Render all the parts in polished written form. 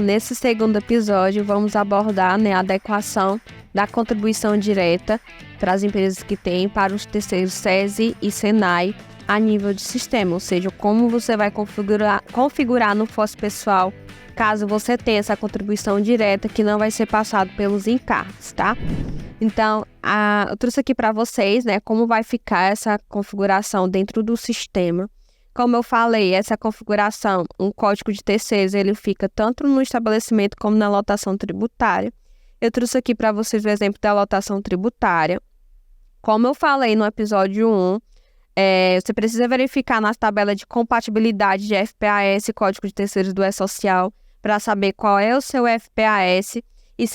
nesse segundo episódio, vamos abordar, né, a adequação da contribuição direta para as empresas que têm para os terceiros SESI e SENAI a nível de sistema, ou seja, como você vai configurar no FOS pessoal, caso você tenha essa contribuição direta que não vai ser passado pelos encargos, tá? Então, eu trouxe aqui para vocês, né, como vai ficar essa configuração dentro do sistema. Como eu falei, essa configuração, um código de terceiros, ele fica tanto no estabelecimento como na lotação tributária. Eu trouxe aqui para vocês o exemplo da lotação tributária. Como eu falei no episódio 1, você precisa verificar nas tabelas de compatibilidade de FPAS e código de terceiros do E-Social para saber qual é o seu FPAS e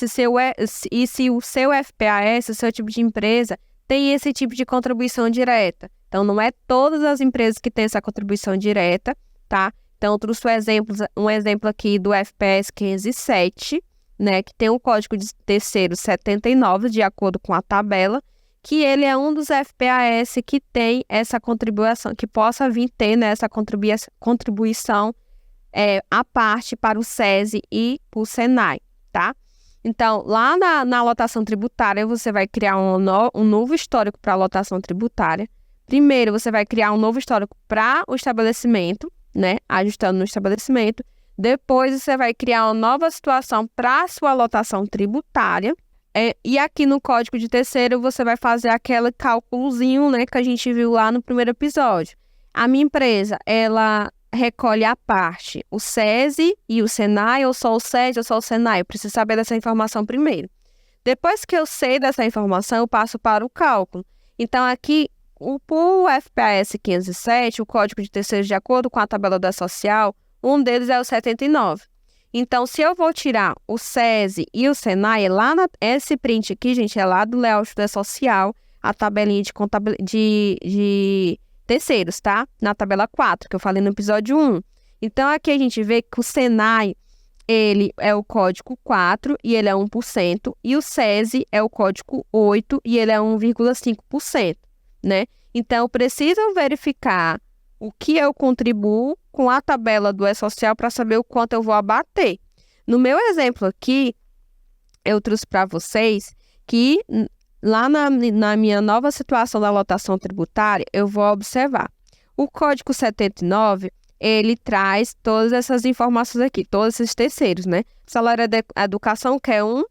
se o seu FPAS, o seu tipo de empresa, tem esse tipo de contribuição direta. Então, não é todas as empresas que têm essa contribuição direta, tá? Então, eu trouxe um exemplo aqui do FPS 507, né? Que tem um código de terceiro 79, de acordo com a tabela, que ele é um dos FPAS que tem essa contribuição, que possa vir ter, né, essa contribuição à parte para o SESI e para o SENAI, tá? Então, lá na lotação tributária, você vai criar um novo histórico para a lotação tributária. Primeiro, você vai criar um novo histórico para o estabelecimento, né? Ajustando no estabelecimento. Depois, você vai criar uma nova situação para a sua lotação tributária. E aqui no código de terceiro, você vai fazer aquele cálculozinho, né, que a gente viu lá no primeiro episódio. A minha empresa, ela recolhe à parte o SESI e o SENAI, ou só o SESI ou só o SENAI. Eu preciso saber dessa informação primeiro. Depois que eu sei dessa informação, eu passo para o cálculo. Então, aqui, o FPAS 507, o código de terceiros de acordo com a tabela do E-Social, um deles é o 79. Então, se eu vou tirar o SESI e o SENAI, esse print aqui, gente, é lá do layout do E-Social, a tabelinha de terceiros, tá? Na tabela 4, que eu falei no episódio 1. Então, aqui a gente vê que o SENAI, ele é o código 4 e ele é 1%, e o SESI é o código 8 e ele é 1,5%. Né? Então, eu preciso verificar o que eu contribuo com a tabela do E-Social para saber o quanto eu vou abater. No meu exemplo aqui, eu trouxe para vocês que lá na minha nova situação da lotação tributária, eu vou observar. O código 79, ele traz todas essas informações aqui, todos esses terceiros, né? Salário de educação, que é 1.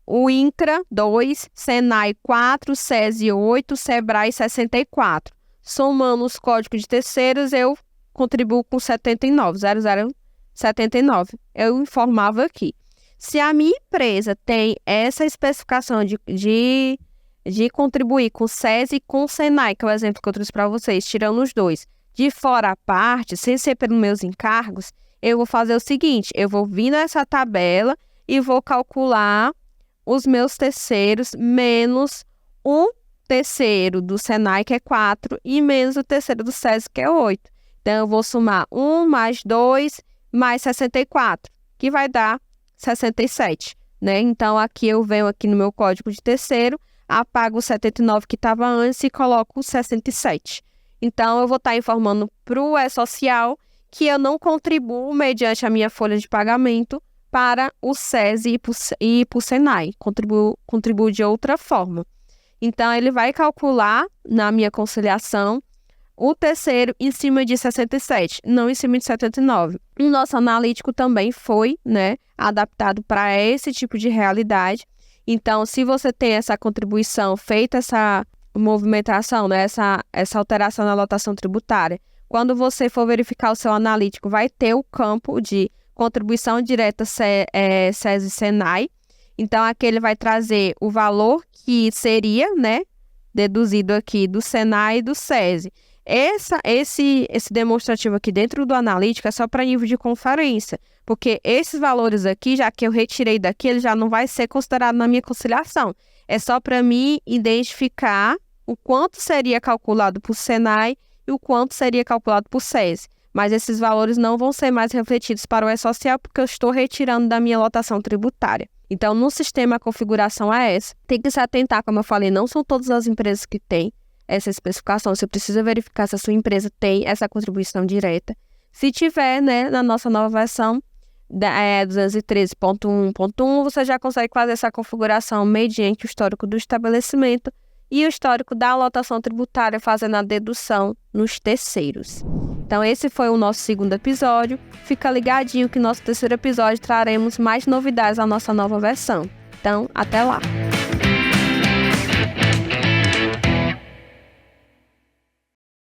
O INCRA 2, SENAI 4, SESI 8, SEBRAE 64. Somando os códigos de terceiros, eu contribuo com 79, 0079. Eu informava aqui. Se a minha empresa tem essa especificação de contribuir com SESI e com SENAI, que é o exemplo que eu trouxe para vocês, tirando os dois, de fora a parte, sem ser pelos meus encargos, eu vou fazer o seguinte, eu vou vir nessa tabela e vou calcular os meus terceiros menos um terceiro do SENAI, que é 4, e menos o terceiro do SESI, que é 8. Então, eu vou somar 1 mais 2 mais 64, que vai dar 67, né? Então, aqui eu venho aqui no meu código de terceiro, apago o 79 que estava antes e coloco o 67. Então, eu vou estar informando para o E-Social que eu não contribuo mediante a minha folha de pagamento para o SESI e para o SENAI, contribuo de outra forma. Então, ele vai calcular na minha conciliação o terceiro em cima de 67, não em cima de 79. O nosso analítico também foi, né, adaptado para esse tipo de realidade. Então, se você tem essa contribuição, feita essa movimentação, né, essa alteração na lotação tributária, quando você for verificar o seu analítico, vai ter o campo de contribuição direta SESI e SENAI. Então, aqui ele vai trazer o valor que seria, né, deduzido aqui do SENAI e do SESI. Esse demonstrativo aqui dentro do analítico é só para nível de conferência, porque esses valores aqui, já que eu retirei daqui, ele já não vai ser considerado na minha conciliação. É só para mim identificar o quanto seria calculado por SENAI e o quanto seria calculado por SESI. Mas esses valores não vão ser mais refletidos para o E-Social porque eu estou retirando da minha lotação tributária. Então, no sistema, a configuração é essa. Tem que se atentar, como eu falei, não são todas as empresas que têm essa especificação. Você precisa verificar se a sua empresa tem essa contribuição direta. Se tiver, né, na nossa nova versão, 213.1.1, você já consegue fazer essa configuração mediante o histórico do estabelecimento e o histórico da lotação tributária, fazendo a dedução nos terceiros. Então, esse foi o nosso segundo episódio. Fica ligadinho que no nosso terceiro episódio traremos mais novidades à nossa nova versão. Então, até lá!